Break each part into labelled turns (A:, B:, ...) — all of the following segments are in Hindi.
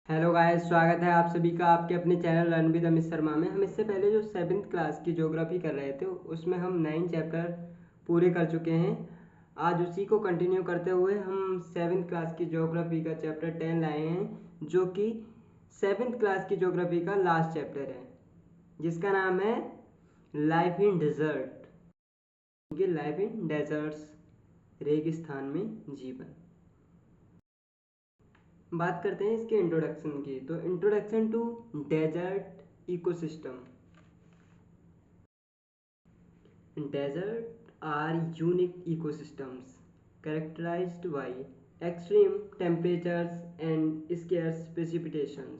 A: हेलो गाइस, स्वागत है आप सभी का आपके अपने channel learn with Amit Sharma में। हम इससे पहले जो 7th क्लास की ज्योग्राफी कर रहे थे उसमें हम 9 चैप्टर पूरे कर चुके हैं। आज उसी को कंटिन्यू करते हुए हम 7th क्लास की ज्योग्राफी का चैप्टर 10 लाए हैं, जो कि 7th क्लास की ज्योग्राफी का लास्ट चैप्टर है, जिसका नाम है life in desert. Life in deserts, रेगिस्तान में जीवन। बात करते हैं इसके इंट्रोडक्शन की। तो introduction to desert ecosystem. Desert are unique ecosystems characterized by extreme temperatures and scarce precipitations.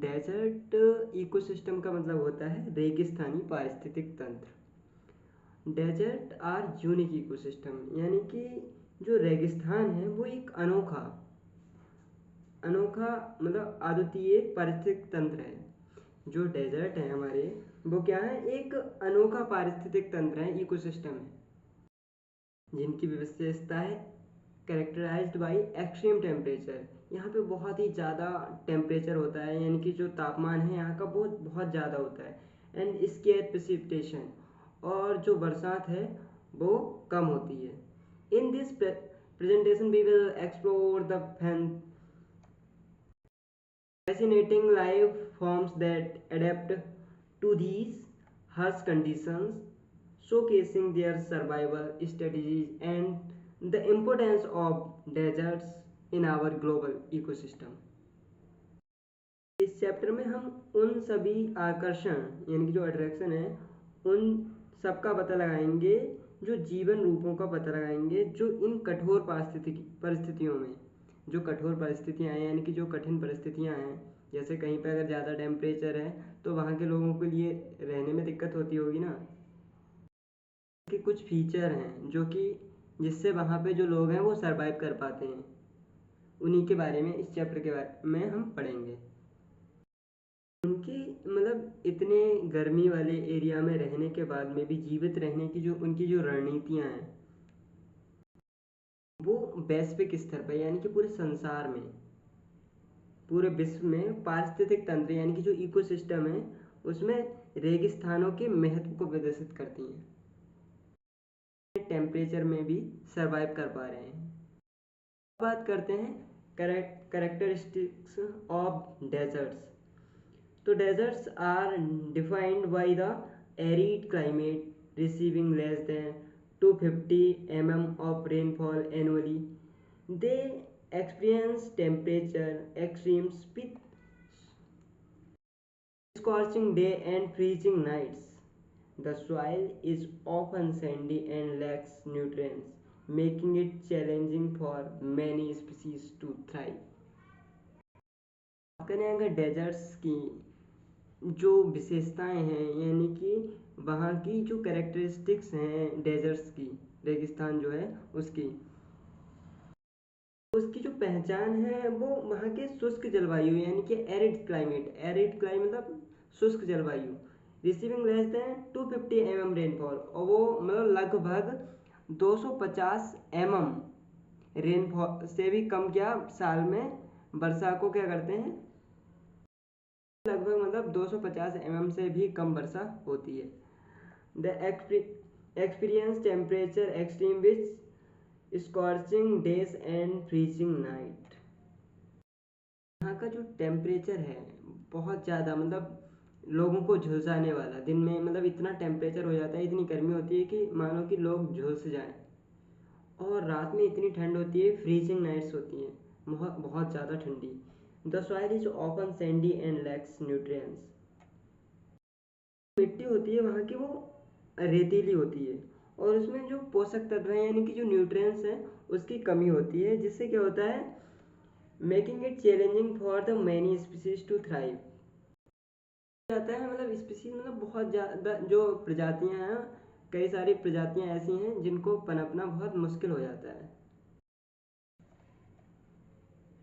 A: Desert ecosystem का मतलब होता है रेगिस्तानी पारिस्थितिक तंत्र। डेजर्ट आर यूनिक इकोसिस्टम यानी कि जो रेगिस्तान है वो एक अनोखा अनोखा मतलब अद्वितीय पारिस्थितिक तंत्र है। जो डेजर्ट है हमारे, वो क्या है, एक अनोखा पारिस्थितिक तंत्र है, इकोसिस्टम है, जिनकी विशेषता है कैरेक्टराइज्ड बाय एक्सट्रीम टेम्परेचर। यहाँ पे बहुत ही ज़्यादा टेम्परेचर होता है, यानी कि जो तापमान है यहाँ का वो बहुत ज़्यादा होता है। एंड स्केयर प्रेसिपिटेशन, और जो बरसात है वो कम होती है। In this presentation we will explore the fascinating life forms that adapt to these harsh conditions, showcasing their survival strategies and the importance of deserts in our global ecosystem. इस चैप्टर में हम उन सभी आकर्षण यानी कि जो अट्रैक्शन है उन सब का पता लगाएंगे, जो जीवन रूपों का पता लगाएंगे, जो इन कठोर परिस्थितियों में, जो कठोर परिस्थितियाँ हैं यानी कि जो कठिन परिस्थितियाँ हैं, जैसे कहीं पर अगर ज़्यादा टेम्परेचर है तो वहाँ के लोगों के लिए रहने में दिक्कत होती होगी ना, कि कुछ फीचर हैं जो कि जिससे वहाँ पे जो लोग हैं वो सरवाइव कर पाते हैं, उन्हीं के बारे में इस चैप्टर के बारे में हम पढ़ेंगे। उनकी मतलब इतने गर्मी वाले एरिया में रहने के बाद में भी जीवित रहने की जो उनकी जो रणनीतियाँ हैं वो वैश्विक स्तर पर यानी कि पूरे संसार में, पूरे विश्व में पारिस्थितिक तंत्र यानी कि जो इकोसिस्टम है उसमें रेगिस्तानों के महत्व को प्रदर्शित करती हैं। टेम्परेचर में भी सरवाइव कर पा रहे हैं। बात करते हैं कैरेक्टरिस्टिक्स ऑफ डेजर्ट्स। तो deserts are defined by the arid climate, receiving less than 250 mm of rainfall annually. They experience temperature extremes with scorching day and freezing nights. The soil is often sandy and lacks nutrients, making it challenging for many species to thrive. बात करें अगर डेजर्ट्स की जो विशेषताएं हैं यानी कि वहाँ की जो कैरेक्टरिस्टिक्स हैं डेजर्ट्स की, रेगिस्तान जो है उसकी उसकी जो पहचान है वो वहाँ के शुष्क जलवायु यानी कि एरिड क्लाइमेट मतलब शुष्क जलवायु, receiving less than 250 mm rainfall, और वो मतलब लगभग 250 mm रेनफॉल से भी कम क्या साल में वर्षा को क्या करते हैं, लगभग मतलब 250 mm से भी कम वर्षा होती है। The experience temperature extreme which scorching days and freezing night. यहाँ का जो टेम्परेचर है बहुत ज़्यादा मतलब लोगों को झुलसाने वाला, दिन में मतलब इतना टेम्परेचर हो जाता है, इतनी गर्मी होती है कि मानो कि लोग झुलस जाएं, और रात में इतनी ठंड होती है, फ्रीजिंग नाइट्स होती हैं, बहुत बहुत ज़्यादा ठंडी। The soil is often Sandy and lakhs nutrients. मिट्टी होती है वहाँ की वो रेतीली होती है, और उसमें जो पोषक तत्व हैं यानी कि जो न्यूट्रिएंट्स हैं उसकी कमी होती है, जिससे क्या होता है, making it challenging for the many species to thrive. जाता है मतलब स्पीसीज मतलब बहुत ज़्यादा जो प्रजातियां हैं, कई सारी प्रजातियां ऐसी हैं जिनको पनपना बहुत मुश्किल हो जाता है।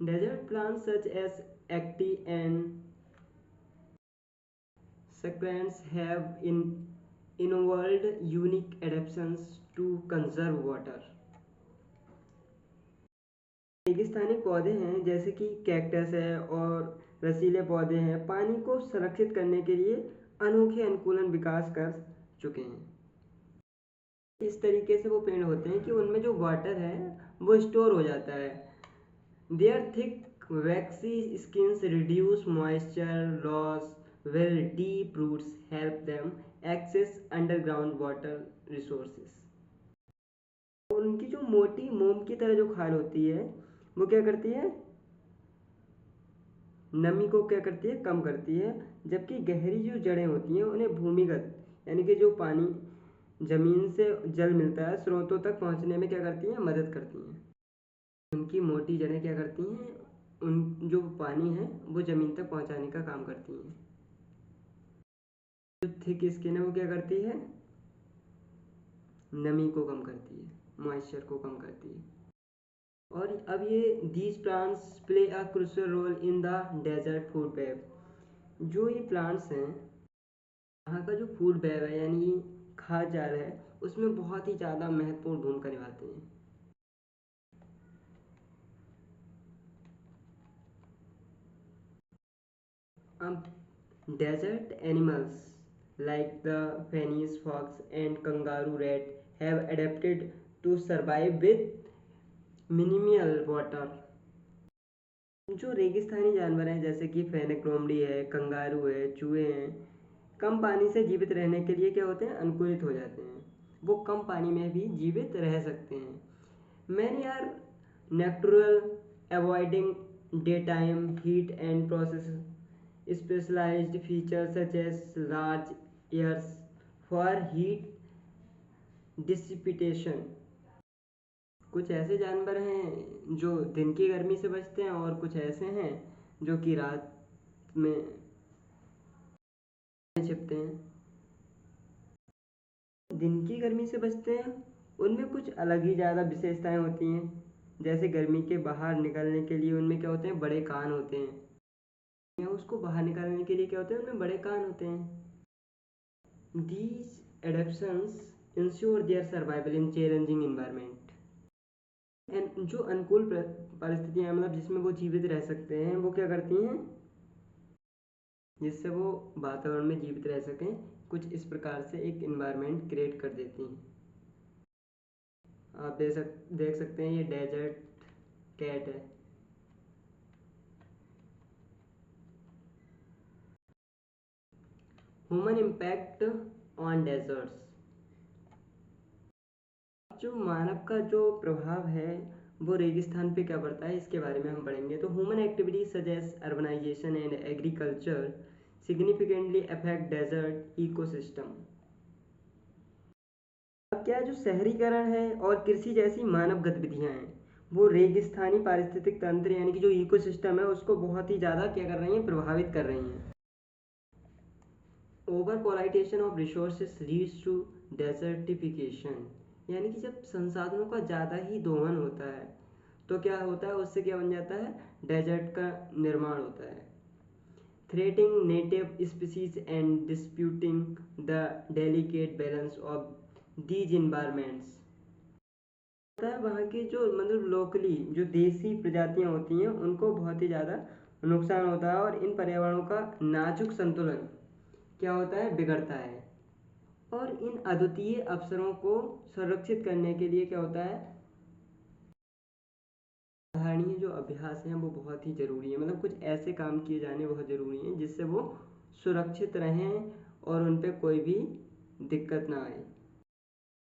A: Desert plants such as cacti and succulents have involved unique adaptations to conserve water. रेगिस्तानी पौधे हैं जैसे कि कैक्टस है और रसीले पौधे हैं, पानी को संरक्षित करने के लिए अनोखे अनुकूलन विकास कर चुके हैं। इस तरीके से वो पेड़ होते हैं कि उनमें जो वाटर है वो स्टोर हो जाता है। Their thick waxy skins reduce moisture loss while deep roots help them access underground water resources। उनकी जो मोटी मोम की तरह जो खाल होती है वो क्या करती है, नमी को क्या करती है, कम करती है, जबकि गहरी जो जड़ें होती हैं उन्हें भूमिगत यानी कि जो पानी जमीन से जल मिलता है स्रोतों तक पहुंचने में क्या करती हैं, मदद करती हैं। उनकी मोटी जड़ें क्या करती हैं, उन जो पानी है वो ज़मीन तक पहुंचाने का काम करती हैं। जो थिक स्किन है वो क्या करती है, नमी को कम करती है, मॉइस्चर को कम करती है। और अब ये these plants play a crucial role in the desert food web. जो ये प्लांट्स हैं यहाँ का जो फूड वेब है यानी खाद्य जाल है उसमें बहुत ही ज़्यादा महत्वपूर्ण भूमिका निभाते हैं। Desert animals like the Phoenix fox and kangaroo rat have adapted to survive with minimal water। जो रेगिस्तानी जानवर हैं जैसे कि फेनेक्रोमडी है, कंगारू है, चूहे हैं, कम पानी से जीवित रहने के लिए क्या होते हैं, अनुकूलित हो जाते हैं। वो कम पानी में भी जीवित रह सकते हैं। Many are natural, avoiding daytime heat and process specialized features such as large ears for heat dissipation। कुछ ऐसे जानवर हैं जो दिन की गर्मी से बचते हैं और कुछ ऐसे हैं जो कि रात में छिपते हैं। दिन की गर्मी से बचते हैं उनमें कुछ अलग ही ज़्यादा विशेषताएं होती हैं, जैसे गर्मी के बाहर निकलने के लिए उनमें क्या होते हैं, बड़े कान होते हैं, या उसको बाहर निकालने के लिए क्या होते हैं, उनमें बड़े कान होते हैं। These adaptations ensure their survival in challenging environment। And जो अनुकूल परिस्थितियाँ मतलब जिसमें वो जीवित रह सकते हैं वो क्या करती हैं, जिससे वो वातावरण में जीवित रह सकें, कुछ इस प्रकार से एक इन्वायरमेंट क्रिएट कर देती हैं। आप देख सकते हैं ये डेजर्ट कैट है। Human impact on deserts. जो मानव का जो प्रभाव है वो रेगिस्तान पे क्या पड़ता है इसके बारे में हम पढ़ेंगे। तो human activities such as urbanisation and agriculture significantly affect desert ecosystem. अब क्या जो शहरीकरण है और कृषि जैसी मानव गतिविधियां हैं वो रेगिस्तानी पारिस्थितिक तंत्र यानी कि जो इकोसिस्टम है उसको बहुत ही ज़्यादा क्या कर रही हैं, प्रभावित कर रही हैं। Over exploitation of resources leads to desertification. यानी कि जब संसाधनों का ज़्यादा ही दोहन होता है तो क्या होता है, उससे क्या बन जाता है, डेजर्ट का निर्माण होता है। Threatening native species and disputing the delicate balance of these environments. होता है वहाँ की जो मतलब लोकली जो देसी प्रजातियाँ होती हैं उनको बहुत ही ज़्यादा नुकसान होता है और इन पर्यावरणों का नाजुक संतुलन क्या होता है, बिगड़ता है। और इन अद्वितीय अवसरों को संरक्षित करने के लिए क्या होता है, सराहनीय जो अभ्यास हैं वो बहुत ही ज़रूरी है। मतलब कुछ ऐसे काम किए जाने बहुत ज़रूरी हैं जिससे वो सुरक्षित रहें और उन पर कोई भी दिक्कत ना आए।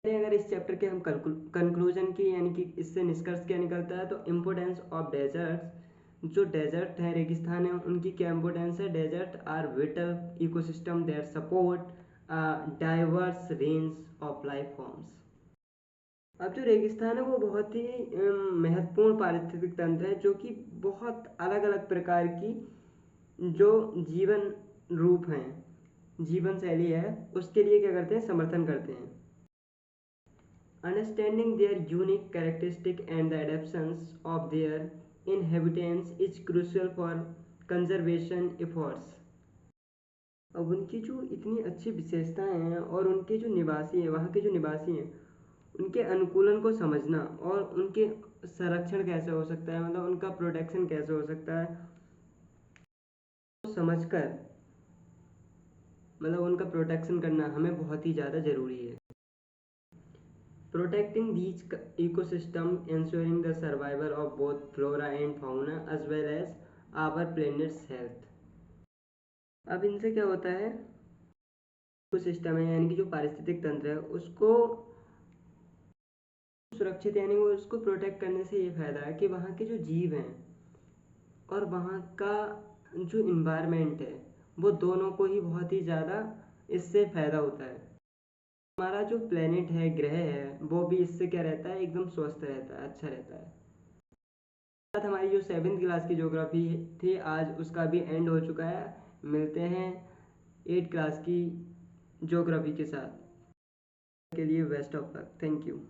A: अगर इस चैप्टर के हम कंक्लूजन की यानी कि इससे निष्कर्ष क्या निकलता है, तो इम्पोर्टेंस ऑफ डेजर्ट्स। जो डेजर्ट है, रेगिस्तान है, उनकी क्या इम्पोर्टेंस है। Desert are vital ecosystem that support diverse range of life forms. अब जो रेगिस्तान है वो बहुत ही महत्वपूर्ण पारिस्थितिक तंत्र है जो कि बहुत अलग अलग प्रकार की जो जीवन रूप हैं, जीवन शैली है, उसके लिए क्या करते हैं, समर्थन करते हैं। Understanding their unique characteristics and the adaptations of their inhabitants is crucial for conservation efforts। अब उनकी जो इतनी अच्छी विशेषताएं हैं और उनके जो निवासी हैं, वहाँ के जो निवासी हैं, उनके अनुकूलन को समझना और उनके संरक्षण कैसे हो सकता है, मतलब उनका प्रोटेक्शन कैसे हो सकता है, समझकर मतलब उनका प्रोटेक्शन करना हमें बहुत ही ज़्यादा ज़रूरी है। Protecting these ecosystem ensuring the survival of both flora and fauna as well as our planet's health। अब इनसे क्या होता है, इकोसिस्टम है यानी कि जो पारिस्थितिक तंत्र है उसको सुरक्षित यानी वो उसको प्रोटेक्ट करने से ये फायदा है कि वहाँ के जो जीव हैं और वहाँ का जो इन्वायरमेंट है वो दोनों को ही बहुत ही ज़्यादा इससे फायदा होता है। हमारा जो प्लेनेट है, ग्रह है, वो भी इससे क्या रहता है, एकदम स्वस्थ रहता है, अच्छा रहता है। साथ हमारी जो 7th क्लास की ज्योग्राफी थी आज उसका भी एंड हो चुका है। मिलते हैं 8th क्लास की ज्योग्राफी के साथ। के लिए best of luck. Thank you.